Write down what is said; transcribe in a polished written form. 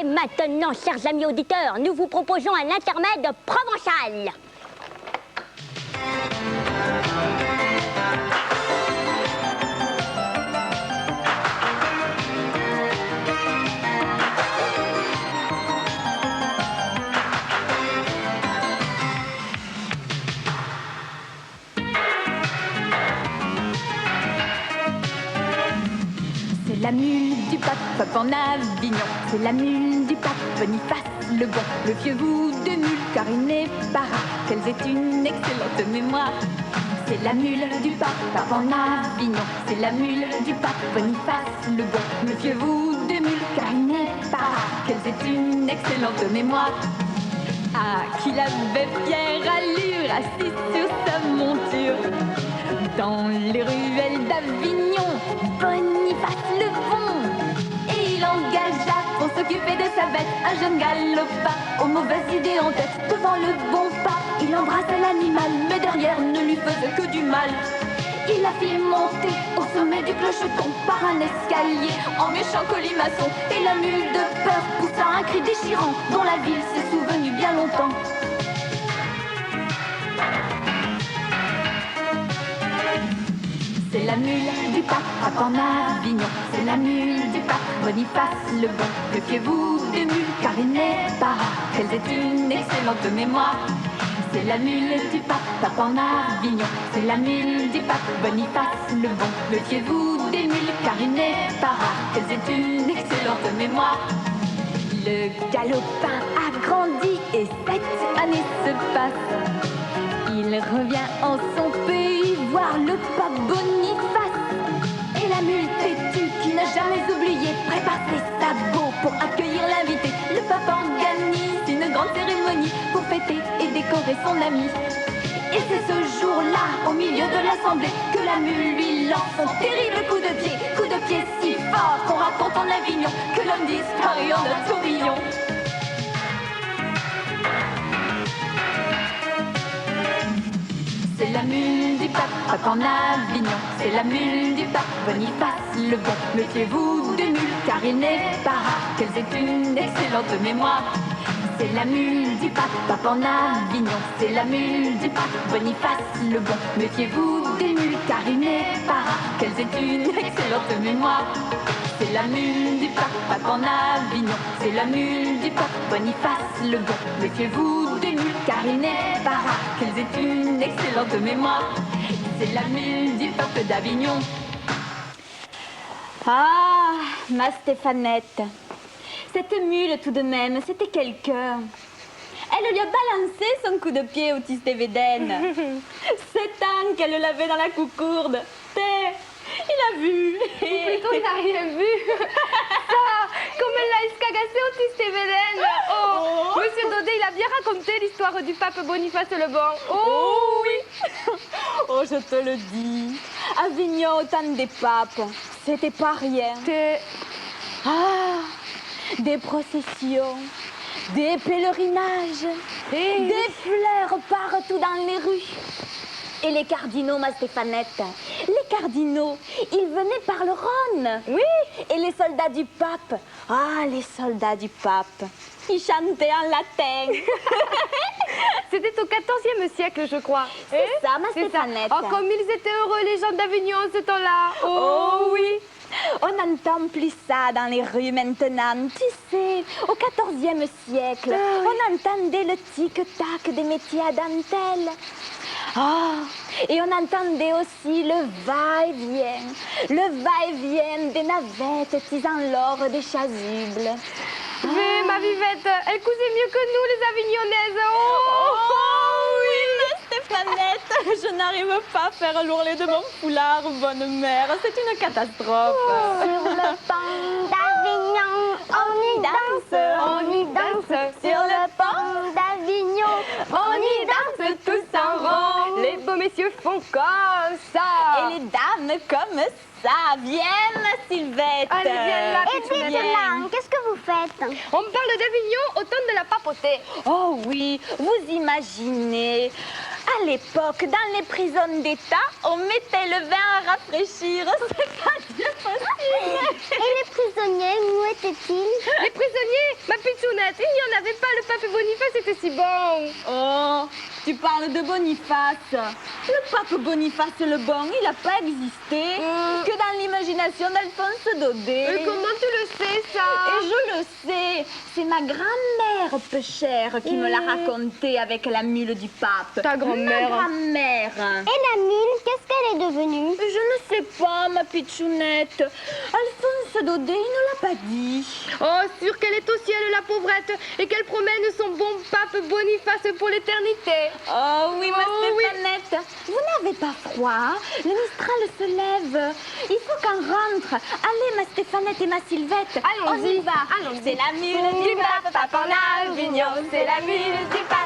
maintenant, chers amis auditeurs, nous vous proposons un intermède provençal. C'est la mule du pape en Avignon, c'est la mule du pape Boniface le bon. Méfiez-vous de mule car il n'est pas rare qu'elles aient une excellente mémoire. C'est la mule du pape en Avignon, c'est la mule du pape Boniface le bon. Méfiez-vous de mule car il n'est pas rare qu'elles aient une excellente mémoire. Ah, qu'il avait fière allure, assis sur sa monture, dans les ruelles d'Avignon, Boniface le bon. Et il engagea pour s'occuper de sa bête un jeune galopin aux mauvaises idées en tête. Devant le bon pas, il embrassa l'animal, mais derrière ne lui faisait que du mal. Il la fit monter au sommet du clocheton par un escalier en méchant colimaçon. Et la mule de peur poussa un cri déchirant dont la ville s'est souvenue bien longtemps. C'est la mule du pape en Avignon, c'est la mule du pape Boniface le bon. Méfiez-vous des mules car il n'est pas rare qu'elles aient une excellente mémoire. C'est la mule du pape en Avignon, c'est la mule du pape Boniface le bon. Méfiez-vous des mules car il n'est pas rare qu'elles aient une excellente mémoire. Le galopin a grandi et 7 années se passent. Il revient en son pays voir le pape Boniface. Et la mule têtue qui n'a jamais oublié prépare ses sabots pour accueillir l'invité. Le pape organise une grande cérémonie pour fêter et décorer son ami. Et c'est ce jour-là, au milieu de l'assemblée, que la mule lui lance son terrible coup de pied si fort qu'on raconte en Avignon que l'homme disparut en un tourbillon. C'est la mule du pape en Avignon, c'est la mule du pape Boniface le bon. Méfiez-vous des mules car il n'est pas rare qu'elles aient une excellente mémoire. C'est la mule du pape en Avignon, c'est la mule du pape Boniface le bon. Méfiez-vous des mules car il n'est pas rare qu'elles aient une excellente mémoire. C'est la mule du pape en Avignon, c'est la mule du pape Boniface le bon. Méfiez-vous des mules car il n'est pas rare qu'elles aient une excellente mémoire. C'est la mule du pape d'Avignon. Ah, ma Stéphanette, cette mule tout de même, c'était quelqu'un. Elle lui a balancé son coup de pied au Tistévédène. 7 ans qu'elle l'avait dans la coucourde. Il a vu. Ou plutôt, il n'a rien vu. Ça, comme elle l'a escagassé au Tistévédène. Oh, Monsieur Daudet, il a bien raconté l'histoire du pape Boniface le Bon. Oh oui. Oh, je te le dis. Avignon, au temps des papes, c'était pas rien. Ah, des processions, des pèlerinages, des fleurs partout dans les rues. Et les cardinaux, ma Stéphanette, les cardinaux, ils venaient par le Rhône. Oui. Et les soldats du pape, les soldats du pape, ils chantaient en latin. C'était au XIVe siècle, je crois. C'est ça, ma Stéphanette. Oh, comme ils étaient heureux, les gens d'Avignon, en ce temps-là. Oh oui. On n'entend plus ça dans les rues maintenant. Tu sais, au XIVe siècle, on entendait le tic-tac des métiers à dentelle. Et on entendait aussi le va-et-vient des navettes tisant l'or des chasubles. Mais ma vivette, elle cousait mieux que nous, les Avignonnaises. Oui, Stéphanette, je n'arrive pas à faire l'ourlet de mon foulard, bonne mère. C'est une catastrophe. Sur le pont d'Avignon, on y danse. Sur le pont d'Avignon, On y danse tous en rond. Les beaux messieurs font comme ça. Et les dames comme ça. Viens, Sylvette. Allez, viens là, Et dites-moi, qu'est-ce que vous faites? chouette. On parle d'Avignon au temps de la papauté. Oh oui, vous imaginez, à l'époque, dans les prisons d'État, on mettait le vin à rafraîchir. C'est pas bien possible. Et les prisonniers, où étaient-ils? Les prisonniers, ma pitchounette, il n'y en avait pas, le pape Boniface était si bon. Oh, tu parles de Boniface. Le pape Boniface le bon, il n'a pas existé que dans l'imagination d'Alphonse Daudet. Comment tu le sais, ça? Et je le sais, c'est ma grand-mère pêchère qui me l'a raconté avec la mule du pape. Ta grand-mère. Ma grand-mère. Et la mule, qu'est-ce qu'elle est devenue? Je ne sais pas, ma pitchounette. Alphonse Daudet, il ne l'a pas dit. Oh, sûr qu'elle est au ciel, la pauvrette, et qu'elle promène son bon pape Boniface pour l'éternité. Oh oui, ma Oh oui. Stéphanette. Vous n'avez pas froid? Le Mistral se lève. Il faut qu'on rentre. Allez, ma Stéphanette et ma Sylvette. Allons-y. On y va. Allons-y. C'est la mule du pape en Avignon. C'est la mule du pape